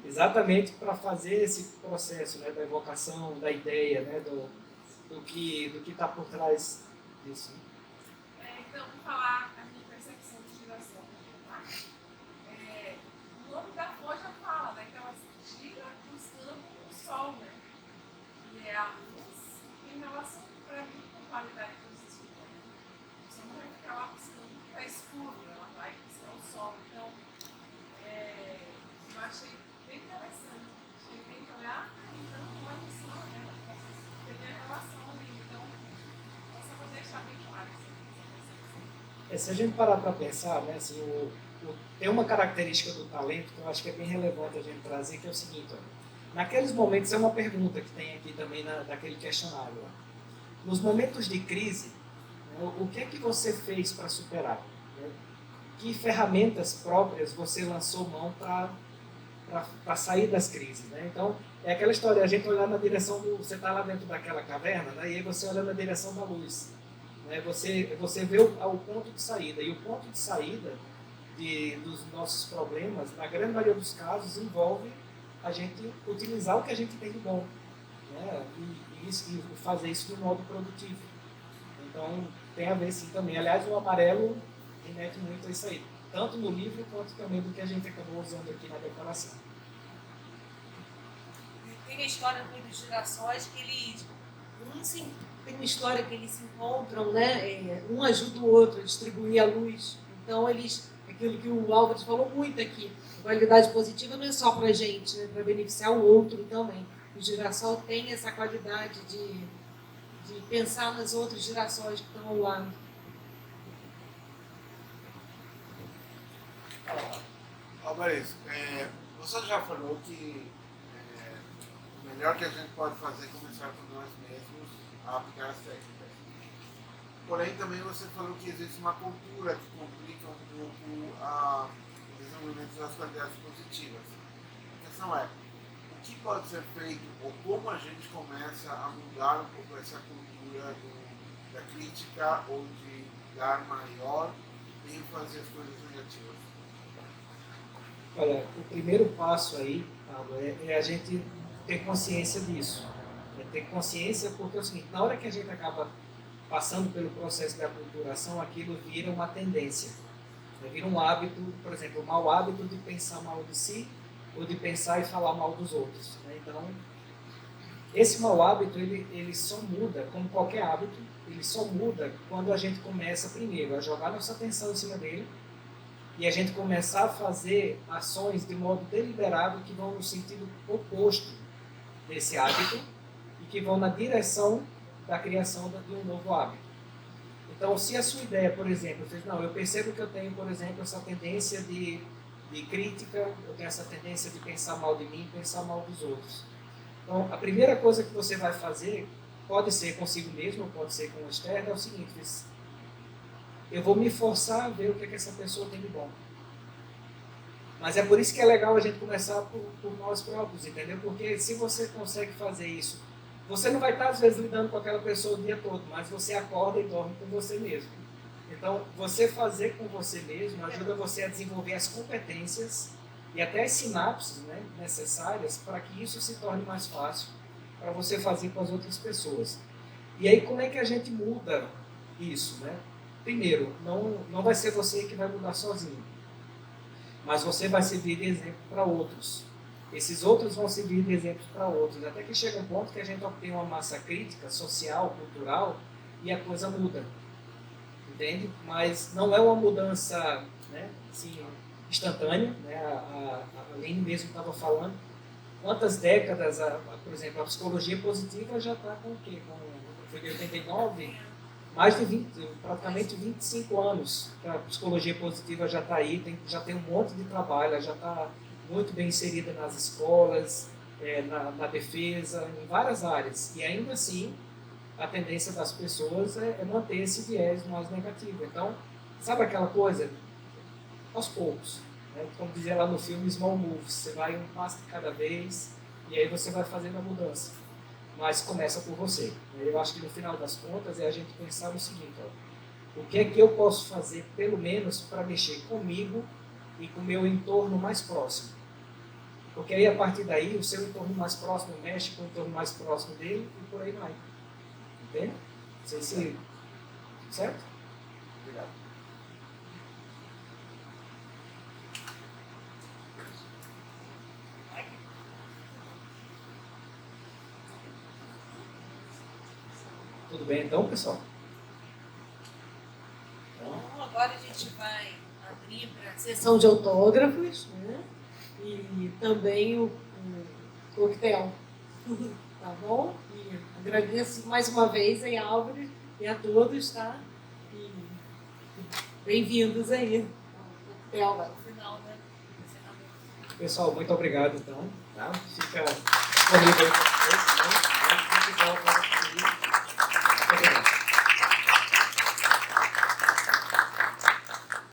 exatamente para fazer esse processo, né, da evocação, da ideia, né, do que está por trás disso. Então, vou falar a minha percepção de girassol. Tá? O nome da flor já fala, né, que ela gira buscando o sol, né? E é a luz em relação, para mim, com qualidade positiva. Você não vai ficar lá buscando o que está escuro, ela vai buscar o sol. Então, eu achei bem interessante. Cheguei a olhar, então, olha só, né? Tem a relação ali. Então, eu só vou deixar bem claro isso. Se a gente parar para pensar, né, assim, tem uma característica do talento que eu acho que é bem relevante a gente trazer, que é o seguinte, ó, naqueles momentos, é uma pergunta que tem aqui também daquele questionário. Ó. Nos momentos de crise, né, o que é que você fez para superar? Né? Que ferramentas próprias você lançou mão para sair das crises? Né? Então, é aquela história, a gente olhar na direção do... Você está lá dentro daquela caverna, né, e aí você olha na direção da luz. Né? Você vê o ponto de saída. E o ponto de saída dos nossos problemas, na grande maioria dos casos, envolve a gente utilizar o que a gente tem de bom, né? E fazer isso de um modo produtivo. Então, tem a ver sim também. Aliás, o amarelo remete muito a isso aí, tanto no livro quanto também do que a gente acabou usando aqui na declaração. Tem a história dos girassóis que eles... tem uma história que eles se encontram, né? Um ajuda o outro a distribuir a luz. Então, aquilo que o Álvares falou muito aqui, a qualidade positiva não é só para a gente, né? Para beneficiar o outro também. O girassol tem essa qualidade de pensar nas outras girassóis que estão ao lado. Álvares, você já falou que o melhor que a gente pode fazer é começar por nós mesmos a aplicar as técnicas. Porém, também você falou que existe uma cultura que complica um pouco o desenvolvimento das qualidades positivas. A questão é, o que pode ser feito ou como a gente começa a mudar um pouco essa cultura da crítica ou de dar maior ênfase às coisas negativas? Olha, o primeiro passo aí, Pablo, é a gente ter consciência disso. É ter consciência porque é o seguinte, na hora que a gente acaba passando pelo processo da aculturação, aquilo vira uma tendência. Vira um hábito, por exemplo, o mau hábito de pensar mal de si ou de pensar e falar mal dos outros. Então, esse mau hábito, ele só muda, como qualquer hábito, ele só muda quando a gente começa, primeiro, a jogar nossa atenção em cima dele e a gente começar a fazer ações de modo deliberado que vão no sentido oposto desse hábito e que vão na direção da criação de um novo hábito. Então, se a sua ideia, por exemplo, eu percebo que eu tenho, por exemplo, essa tendência de crítica, eu tenho essa tendência de pensar mal de mim, pensar mal dos outros. Então, a primeira coisa que você vai fazer, pode ser consigo mesmo, pode ser com o externo, é o seguinte, eu vou me forçar a ver o que essa pessoa tem de bom. Mas é por isso que é legal a gente começar por nós próprios, entendeu? Porque se você consegue fazer isso, você não vai estar, às vezes, lidando com aquela pessoa o dia todo, mas você acorda e dorme com você mesmo. Então, você fazer com você mesmo ajuda você a desenvolver as competências e até as sinapses, né, necessárias para que isso se torne mais fácil para você fazer com as outras pessoas. E aí, como é que a gente muda isso, né? Primeiro, não vai ser você que vai mudar sozinho, mas você vai servir de exemplo para outros. Esses outros vão servir de exemplo para outros, até que chega um ponto que a gente obtém uma massa crítica, social, cultural, e a coisa muda. Entende? Mas não é uma mudança, né, assim, instantânea. Né? A Aline mesmo estava falando. Quantas décadas, por exemplo, a psicologia positiva já está com o quê? Foi de 89? Mais de 20, praticamente 25 anos que a psicologia positiva já está aí, já tem um monte de trabalho, ela já está muito bem inserida nas escolas, na defesa, em várias áreas. E ainda assim, a tendência das pessoas é manter esse viés mais negativo. Então, sabe aquela coisa? Aos poucos. Né? Como dizia lá no filme, small moves. Você vai um passo de cada vez e aí você vai fazendo a mudança. Mas começa por você. Eu acho que no final das contas é a gente pensar no seguinte, ó, o que é que eu posso fazer, pelo menos, para mexer comigo e com o meu entorno mais próximo? Porque aí, a partir daí, o seu entorno mais próximo mexe com o entorno mais próximo dele e por aí vai. Entende? Não sei se... Certo? Obrigado. Tudo bem então, pessoal? Então, agora a gente vai abrir para a sessão de autógrafos, né? E também o coquetel. Tá bom? E agradeço mais uma vez aí, Álvares, e a todos, tá? E bem-vindos aí ao coquetel. Final, né? Pessoal, muito obrigado então. Tá? Fica disponível aí para vocês. Né?